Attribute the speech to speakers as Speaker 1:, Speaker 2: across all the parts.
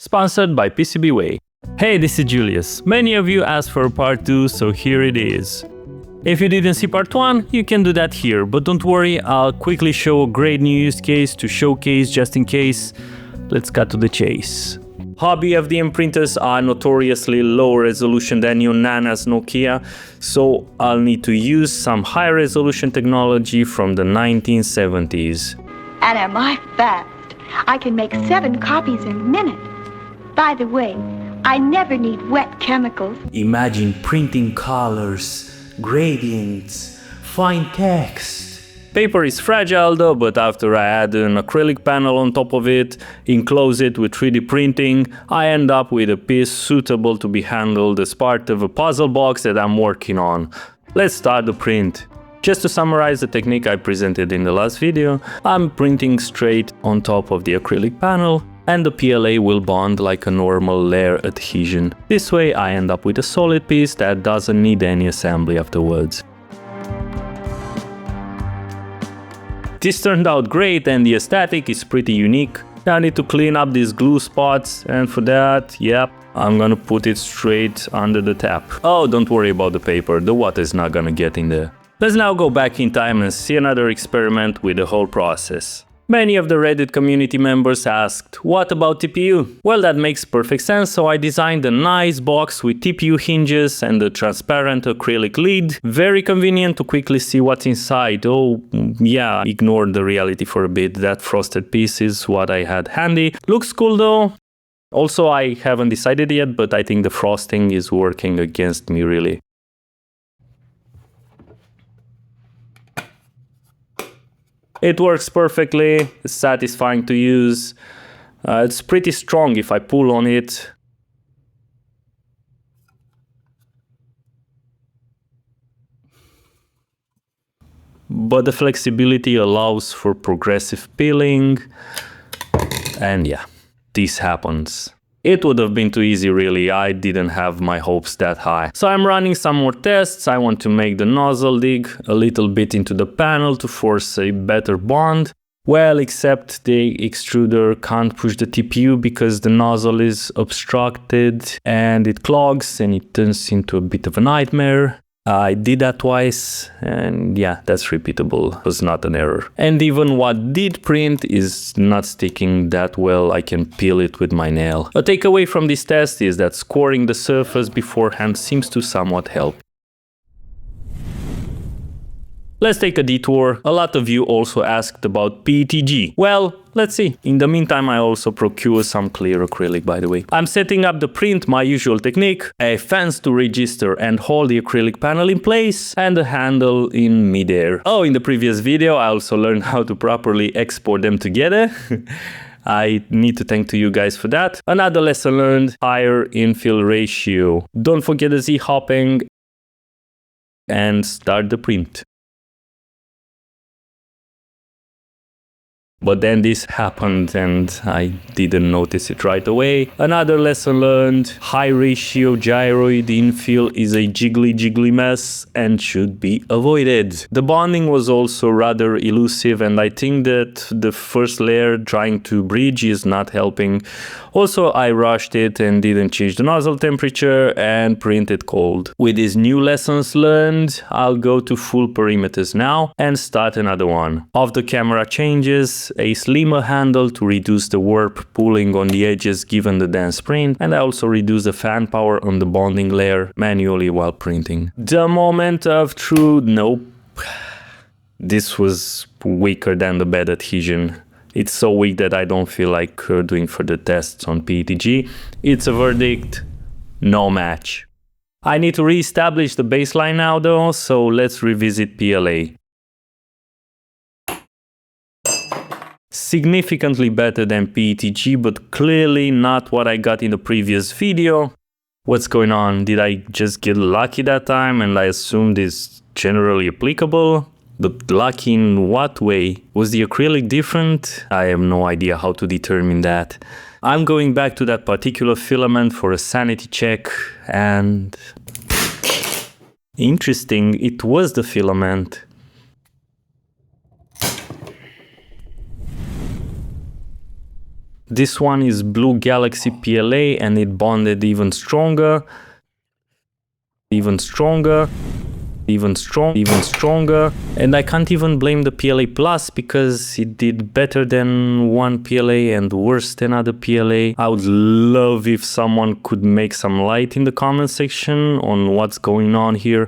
Speaker 1: Sponsored by PCBWay. Hey, this is Julius. Many of you asked for part 2, so here it is. If you didn't see part 1, you can do that here, but don't worry, I'll quickly show a great new use case to showcase just in case. Let's cut to the chase. Hobby FDM printers are notoriously lower resolution than your Nana's Nokia, so I'll need to use some high resolution technology from the 1970s.
Speaker 2: And am I fast? I can make 7 copies a minute. By the way, I never need wet chemicals.
Speaker 1: Imagine printing colors, gradients, fine text. Paper is fragile though, but after I add an acrylic panel on top of it, enclose it with 3D printing, I end up with a piece suitable to be handled as part of a puzzle box that I'm working on. Let's start the print. Just to summarize the technique I presented in the last video, I'm printing straight on top of the acrylic panel, and the PLA will bond like a normal layer adhesion. This way I end up with a solid piece that doesn't need any assembly afterwards. This turned out great and the aesthetic is pretty unique. Now I need to clean up these glue spots, and for that, yep, I'm gonna put it straight under the tap. Oh, don't worry about the paper, the water is not gonna get in there. Let's now go back in time and see another experiment with the whole process. Many of the Reddit community members asked, what about TPU? Well, that makes perfect sense, so I designed a nice box with TPU hinges and a transparent acrylic lid. Very convenient to quickly see what's inside. Oh, yeah, ignore the reality for a bit. That frosted piece is what I had handy. Looks cool though. Also, I haven't decided yet, but I think the frosting is working against me really. It works perfectly, it's satisfying to use. It's pretty strong if I pull on it. But the flexibility allows for progressive peeling. And yeah, this happens. It would have been too easy really, I didn't have my hopes that high. So I'm running some more tests. I want to make the nozzle dig a little bit into the panel to force a better bond. Well, except the extruder can't push the TPU because the nozzle is obstructed and it clogs and it turns into a bit of a nightmare. I did that twice and yeah, that's repeatable, it was not an error. And even what did print is not sticking that well, I can peel it with my nail. A takeaway from this test is that scoring the surface beforehand seems to somewhat help. Let's take a detour. A lot of you also asked about PETG. Well, let's see. In the meantime, I also procure some clear acrylic, by the way. I'm setting up the print my usual technique, a fence to register and hold the acrylic panel in place, and a handle in midair. Oh, in the previous video, I also learned how to properly export them together. I need to thank to you guys for that. Another lesson learned, higher infill ratio. Don't forget the Z-hopping and start the print. But then this happened and I didn't notice it right away. Another lesson learned, high ratio gyroid infill is a jiggly mess and should be avoided. The bonding was also rather elusive and I think that the first layer trying to bridge is not helping. Also, I rushed it and didn't change the nozzle temperature and printed cold. With these new lessons learned, I'll go to full perimeters now and start another one. Off the camera changes, a slimmer handle to reduce the warp pulling on the edges given the dense print, and I also reduce the fan power on the bonding layer manually while printing. The moment of truth, nope. This was weaker than the bed adhesion. It's so weak that I don't feel like doing further tests on PETG. It's a verdict, no match. I need to re-establish the baseline now though, so let's revisit PLA. Significantly better than PETG, but clearly not what I got in the previous video. What's going on? Did I just get lucky that time and I assumed it's generally applicable? But lucky in what way? Was the acrylic different? I have no idea how to determine that. I'm going back to that particular filament for a sanity check and... Interesting, it was the filament. This one is Blue Galaxy PLA and it bonded even stronger. Even stronger. Even stronger. And I can't even blame the PLA Plus because it did better than one PLA and worse than other PLA. I would love if someone could make some light in the comment section on what's going on here.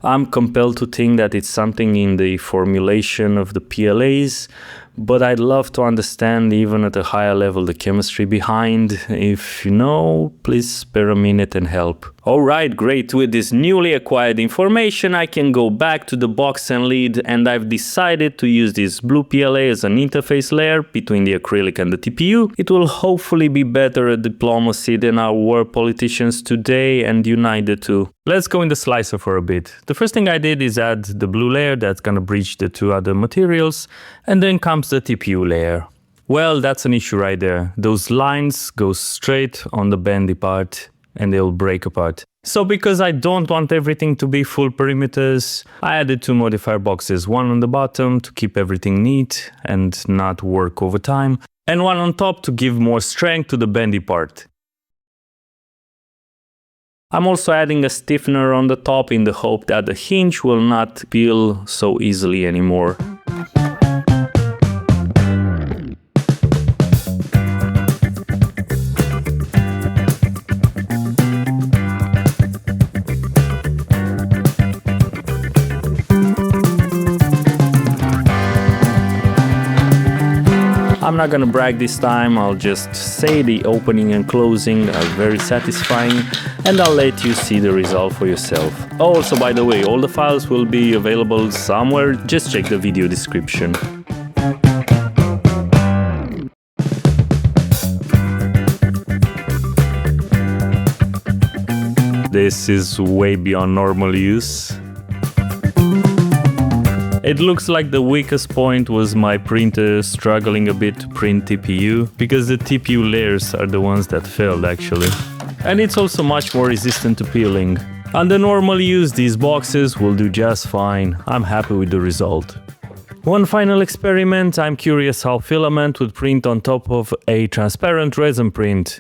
Speaker 1: I'm compelled to think that it's something in the formulation of the PLAs, but I'd love to understand even at a higher level the chemistry behind. If you know, please spare a minute and help. Alright, great. With this newly acquired information, I can go back to the box and lid, and I've decided to use this blue PLA as an interface layer between the acrylic and the TPU. It will hopefully be better at diplomacy than our world politicians today and unite the two. Let's go in the slicer for a bit. The first thing I did is add the blue layer that's gonna bridge the two other materials, and then comes the TPU layer. Well, that's an issue right there. Those lines go straight on the bendy part and they'll break apart. So because I don't want everything to be full perimeters, I added two modifier boxes, one on the bottom to keep everything neat and not work over time, and one on top to give more strength to the bendy part. I'm also adding a stiffener on the top in the hope that the hinge will not peel so easily anymore. I'm not gonna brag this time, I'll just say the opening and closing are very satisfying, and I'll let you see the result for yourself. Also, by the way, all the files will be available somewhere, just check the video description. This is way beyond normal use. It looks like the weakest point was my printer struggling a bit to print TPU, because the TPU layers are the ones that failed actually. And it's also much more resistant to peeling. Under normal use, these boxes will do just fine. I'm happy with the result. One final experiment, I'm curious how Filament would print on top of a transparent resin print.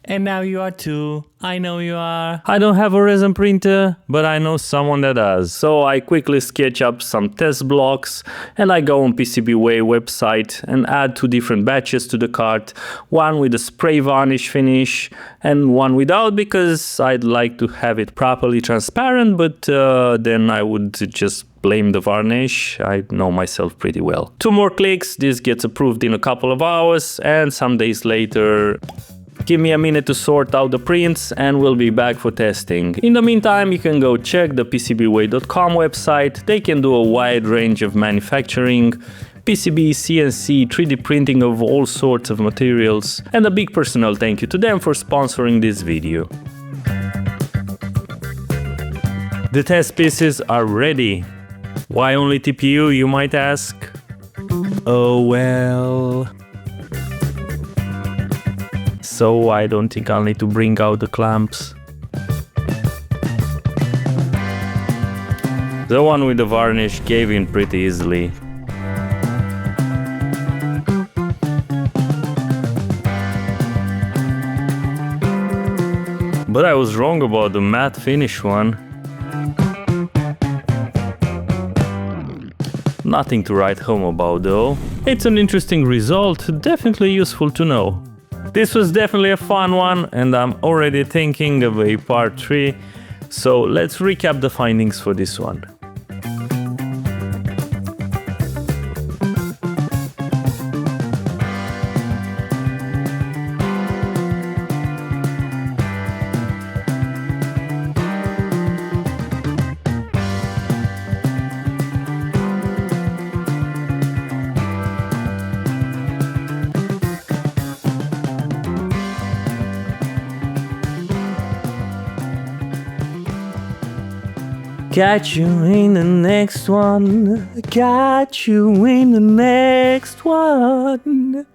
Speaker 1: And now you are too. I know you are. I don't have a resin printer, but I know someone that does. So I quickly sketch up some test blocks and I go on PCBWay website and add two different batches to the cart. One with a spray varnish finish and one without, because I'd like to have it properly transparent, but then I would just blame the varnish. I know myself pretty well. Two more clicks, this gets approved in a couple of hours, and some days later, give me a minute to sort out the prints and we'll be back for testing. In the meantime, you can go check the PCBWay.com website. They can do a wide range of manufacturing, PCB, CNC, 3D printing of all sorts of materials, and a big personal thank you to them for sponsoring this video. The test pieces are ready. Why only TPU, you might ask? Oh well. So I don't think I'll need to bring out the clamps. The one with the varnish gave in pretty easily. But I was wrong about the matte finish one. Nothing to write home about though. It's an interesting result, definitely useful to know. This was definitely a fun one, and I'm already thinking of a part 3, so let's recap the findings for this one. Catch you in the next one. Catch you in the next one.